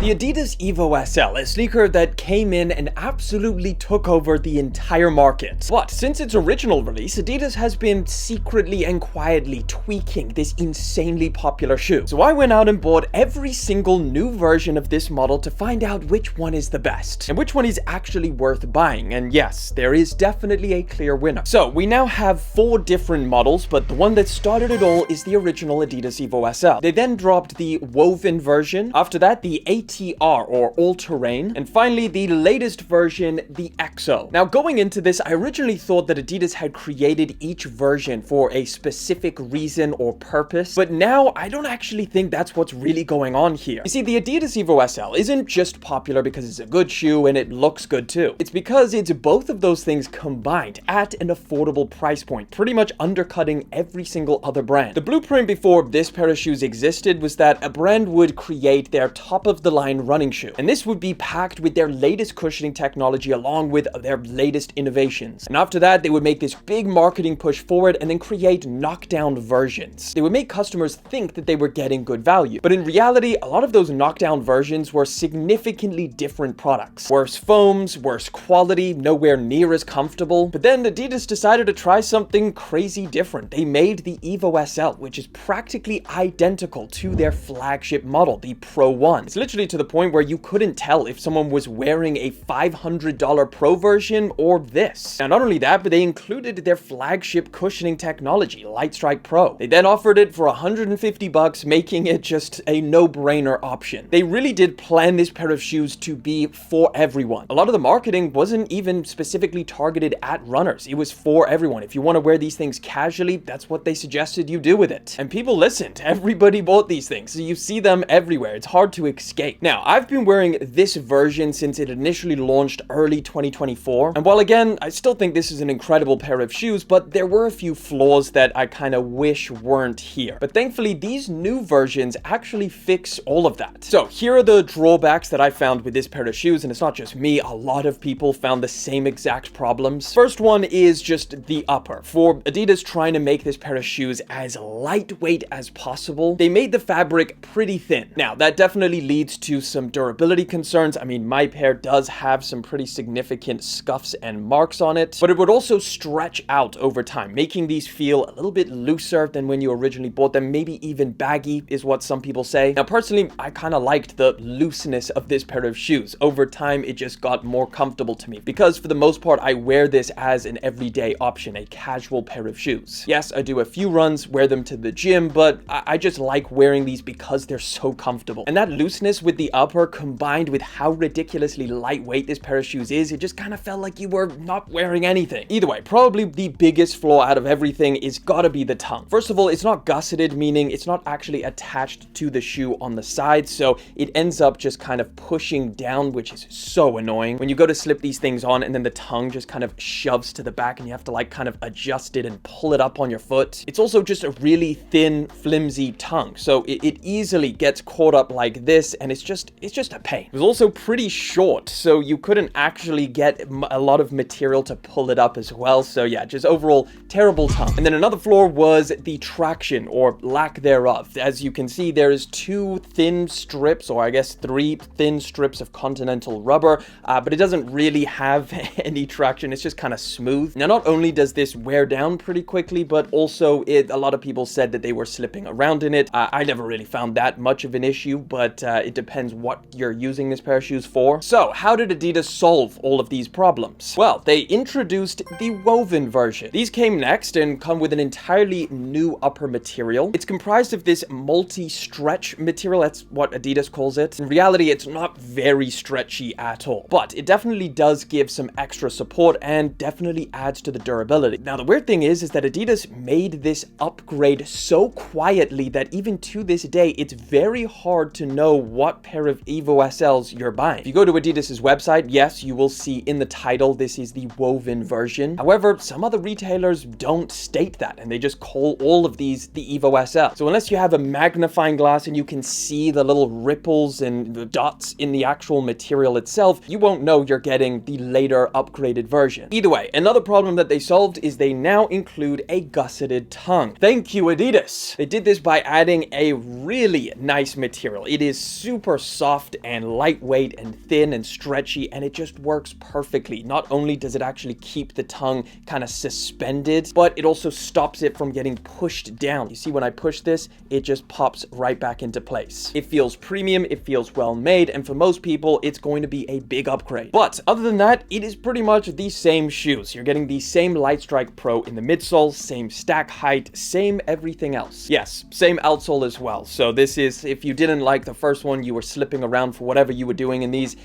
The Adidas Evo SL, a sneaker that came in and absolutely took over the entire market. But since its original release, Adidas has been secretly and quietly tweaking this insanely popular shoe. So I went out and bought every single new version of this model to find out which one is the best and which one is actually worth buying. And yes, there is definitely a clear winner. So we now have 4 different models, but the one that started it all is the original Adidas Evo SL. They then dropped the Woven version. After that, the ATR or all-terrain, and finally the latest version, the EXO. Now going into this, I originally thought that Adidas had created each version for a specific reason or purpose, but now I don't actually think that's what's really going on here. You see, the Adidas Evo SL isn't just popular because it's a good shoe and it looks good too. It's because it's both of those things combined at an affordable price point, pretty much undercutting every single other brand. The blueprint before this pair of shoes existed was that a brand would create their top-of-the-line running shoe, and this would be packed with their latest cushioning technology along with their latest innovations. And after that, they would make this big marketing push forward and then create knockdown versions. They would make customers think that they were getting good value, but in reality, a lot of those knockdown versions were significantly different products. Worse foams, worse quality, nowhere near as comfortable. But then Adidas decided to try something crazy different. They made the Evo SL, which is practically identical to their flagship model, the Pro 1. It's literally to the point where you couldn't tell if someone was wearing a $500 Pro version or this. Now, not only that, but they included their flagship cushioning technology, Lightstrike Pro. They then offered it for $150, making it just a no-brainer option. They really did plan this pair of shoes to be for everyone. A lot of the marketing wasn't even specifically targeted at runners. It was for everyone. If you want to wear these things casually, that's what they suggested you do with it. And people listened. Everybody bought these things. So you see them everywhere. It's hard to escape. Now, I've been wearing this version since it initially launched early 2024. And while again, I still think this is an incredible pair of shoes, but there were a few flaws that I kind of wish weren't here. But thankfully, these new versions actually fix all of that. So here are the drawbacks that I found with this pair of shoes, and it's not just me. A lot of people found the same exact problems. First one is just the upper. For Adidas trying to make this pair of shoes as lightweight as possible, they made the fabric pretty thin. Now, that definitely leads to some durability concerns. I mean, my pair does have some pretty significant scuffs and marks on it, but it would also stretch out over time, making these feel a little bit looser than when you originally bought them, maybe even baggy is what some people say. Now, personally, I kind of liked the looseness of this pair of shoes. Over time, it just got more comfortable to me because for the most part, I wear this as an everyday option, a casual pair of shoes. Yes, I do a few runs, wear them to the gym, but I just like wearing these because they're so comfortable. And that looseness with the upper combined with how ridiculously lightweight this pair of shoes is, it just kind of felt like you were not wearing anything. Either way, probably the biggest flaw out of everything is gotta be the tongue. First of all, it's not gusseted, meaning it's not actually attached to the shoe on the side, so it ends up just kind of pushing down, which is so annoying. When you go to slip these things on and then the tongue just kind of shoves to the back and you have to like kind of adjust it and pull it up on your foot. It's also just a really thin, flimsy tongue, so it easily gets caught up like this, and it's just a pain. It was also pretty short, so you couldn't actually get a lot of material to pull it up as well. So yeah, just overall terrible tongue. And then another flaw was the traction or lack thereof. As you can see, there's 2 thin strips, or I guess 3 thin strips of Continental rubber, but it doesn't really have any traction. It's just kind of smooth. Now, not only does this wear down pretty quickly, but also a lot of people said that they were slipping around in it. I never really found that much of an issue, but it depends what you're using this pair of shoes for. So how did Adidas solve all of these problems? Well, they introduced the Woven version. These came next and come with an entirely new upper material. It's comprised of this multi-stretch material. That's what Adidas calls it. In reality, it's not very stretchy at all, but it definitely does give some extra support and definitely adds to the durability. Now, the weird thing is that Adidas made this upgrade so quietly that even to this day, it's very hard to know what pair of Evo SLs you're buying. If you go to Adidas's website, yes, you will see in the title, this is the Woven version. However, some other retailers don't state that, and they just call all of these the Evo SL. So unless you have a magnifying glass and you can see the little ripples and the dots in the actual material itself, you won't know you're getting the later upgraded version. Either way, another problem that they solved is they now include a gusseted tongue. Thank you, Adidas. They did this by adding a really nice material. It is super super soft and lightweight and thin and stretchy, and it just works perfectly. Not only does it actually keep the tongue kind of suspended, but it also stops it from getting pushed down. You see, when I push this, it just pops right back into place. It feels premium, it feels well made, and for most people, it's going to be a big upgrade. But other than that, it is pretty much the same shoes. You're getting the same Lightstrike Pro in the midsole, same stack height, same everything else. Yes, same outsole as well. So this is, if you didn't like the first one, you were slipping around for whatever you were doing in these,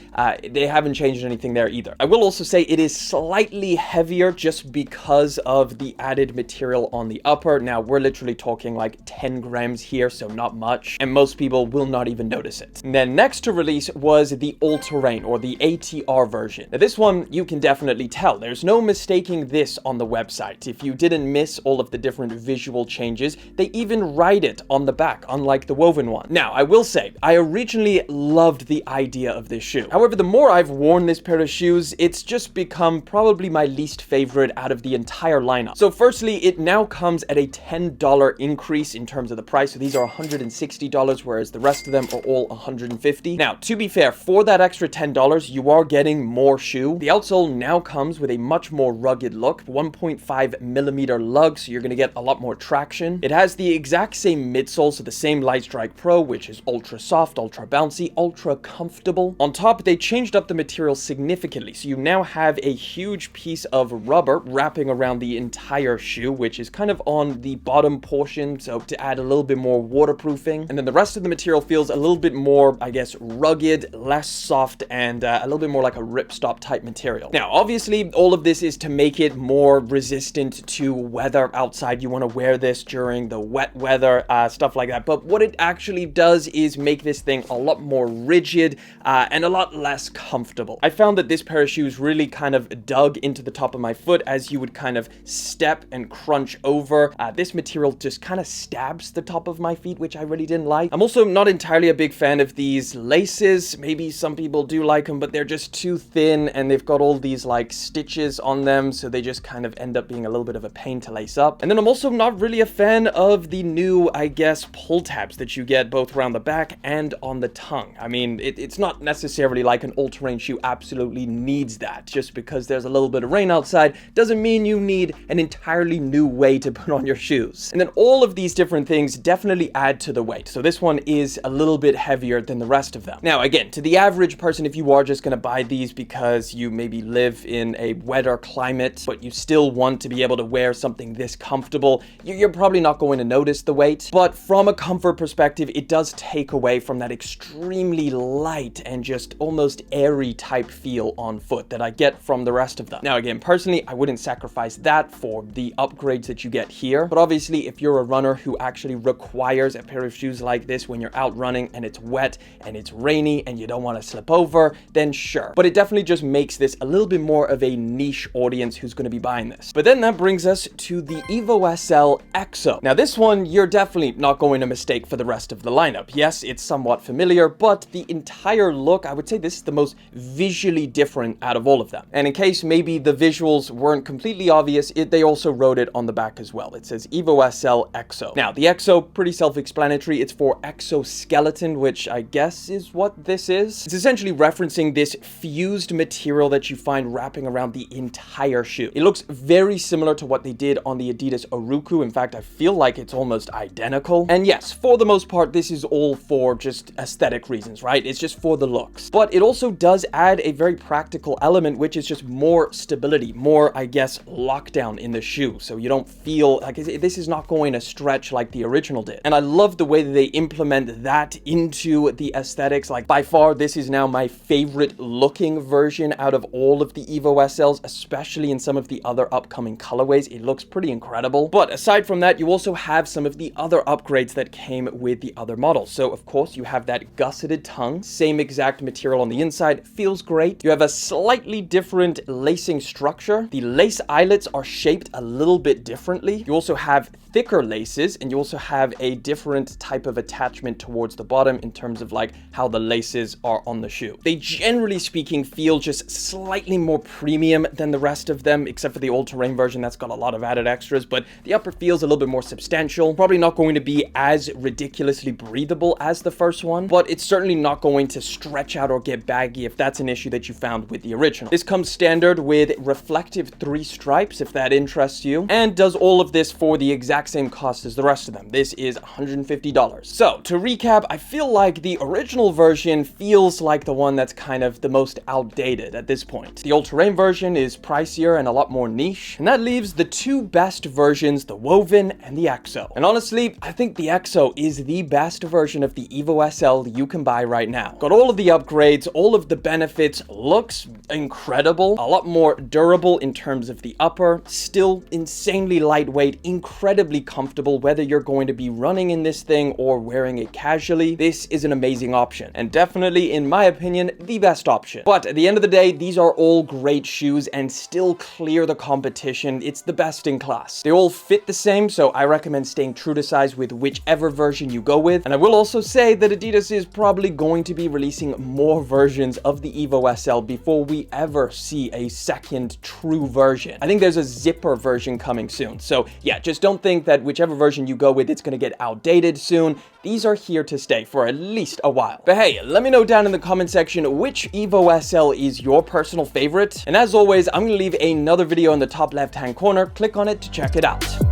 they haven't changed anything there either. I will also say it is slightly heavier just because of the added material on the upper. Now, we're literally talking like 10 grams here, so not much, and most people will not even notice it. And then next to release was the all-terrain, or the ATR version. Now, this one, you can definitely tell. There's no mistaking this on the website. If you didn't miss all of the different visual changes, they even write it on the back, unlike the woven one. Now, I will say, I originally loved the idea of this shoe. However, the more I've worn this pair of shoes, it's just become probably my least favorite out of the entire lineup. So firstly, it now comes at a $10 increase in terms of the price. So these are $160, whereas the rest of them are all $150. Now, to be fair, for that extra $10, you are getting more shoe. The outsole now comes with a much more rugged look, 1.5 millimeter lug, so you're going to get a lot more traction. It has the exact same midsole, so the same Lightstrike Pro, which is ultra soft, ultra bouncy, ultra comfortable. On top, they changed up the material significantly, so you now have a huge piece of rubber wrapping around the entire shoe, which is kind of on the bottom portion, so to add a little bit more waterproofing. And then the rest of the material feels a little bit more, I guess, rugged, less soft, and a little bit more like a ripstop type material. Now, obviously, all of this is to make it more resistant to weather outside. You want to wear this during the wet weather, stuff like that. But what it actually does is make this thing a lot more rigid and a lot less comfortable. I found that this pair of shoes really kind of dug into the top of my foot as you would kind of step and crunch over. This material just kind of stabs the top of my feet, which I really didn't like. I'm also not entirely a big fan of these laces. Maybe some people do like them, but they're just too thin, and they've got all these like stitches on them, so they just kind of end up being a little bit of a pain to lace up. And then I'm also not really a fan of the new, I guess, pull tabs that you get both around the back and on the tongue. I mean, it's not necessarily like an all-terrain shoe absolutely needs that. Just because there's a little bit of rain outside doesn't mean you need an entirely new way to put on your shoes. And then all of these different things definitely add to the weight. So this one is a little bit heavier than the rest of them. Now, again, to the average person, if you are just going to buy these because you maybe live in a wetter climate, but you still want to be able to wear something this comfortable, you're probably not going to notice the weight. But from a comfort perspective, it does take away from that extremely light and just almost airy type feel on foot that I get from the rest of them. Now, again, personally, I wouldn't sacrifice that for the upgrades that you get here. But obviously, if you're a runner who actually requires a pair of shoes like this when you're out running and it's wet and it's rainy and you don't want to slip over, then sure. But it definitely just makes this a little bit more of a niche audience who's going to be buying this. But then that brings us to the Evo SL EXO. Now, this one, you're definitely not going to mistake for the rest of the lineup. Yes, it's somewhat familiar, but the entire look, I would say this is the most visually different out of all of them. And in case maybe the visuals weren't completely obvious, they also wrote it on the back as well. It says Evo SL EXO. Now, the EXO, pretty self-explanatory. It's for exoskeleton, which I guess is what this is. It's essentially referencing this fused material that you find wrapping around the entire shoe. It looks very similar to what they did on the Adidas Uruku. In fact, I feel like it's almost identical. And yes, for the most part, this is all for just aesthetic reasons, right? It's just for the looks. But it also does add a very practical element, which is just more stability, more, I guess, lockdown in the shoe. So you don't feel like this is not going to stretch like the original did. And I love the way that they implement that into the aesthetics. Like, by far, this is now my favorite looking version out of all of the Evo SLs, especially in some of the other upcoming colorways. It looks pretty incredible. But aside from that, you also have some of the other upgrades that came with the other models. So of course, you have that gusseted tongue, same exact material on the inside, feels great. You have a slightly different lacing structure. The lace eyelets are shaped a little bit differently. You also have thicker laces, and you also have a different type of attachment towards the bottom in terms of like how the laces are on the shoe. They generally speaking feel just slightly more premium than the rest of them, except for the all-terrain version that's got a lot of added extras, but the upper feels a little bit more substantial. Probably not going to be as ridiculously breathable as the first one, but it's certainly not going to stretch out or get baggy if that's an issue that you found with the original. This comes standard with reflective 3 stripes if that interests you, and does all of this for the exact same cost as the rest of them. This is $150. So to recap, I feel like the original version feels like the one that's kind of the most outdated at this point. The all-terrain version is pricier and a lot more niche, and that leaves the 2 best versions, the Woven and the EXO. And honestly, I think the EXO is the best version of the Evo SL you can buy right now. Got all of the upgrades, all of the benefits, looks incredible, a lot more durable in terms of the upper, still insanely lightweight, incredibly comfortable whether you're going to be running in this thing or wearing it casually. This is an amazing option, and definitely, in my opinion, the best option. But at the end of the day, these are all great shoes and still clear the competition. It's the best in class. They all fit the same, so I recommend staying true to size with whichever version you go with. And I will also say that Adidas is probably going to be releasing more versions of the Evo SL before we ever see a second true version. I think there's a zipper version coming soon. So yeah, just don't think that whichever version you go with, it's going to get outdated soon. These are here to stay for at least a while. But hey, let me know down in the comment section which Evo SL is your personal favorite. And as always, I'm going to leave another video in the top left-hand corner. Click on it to check it out.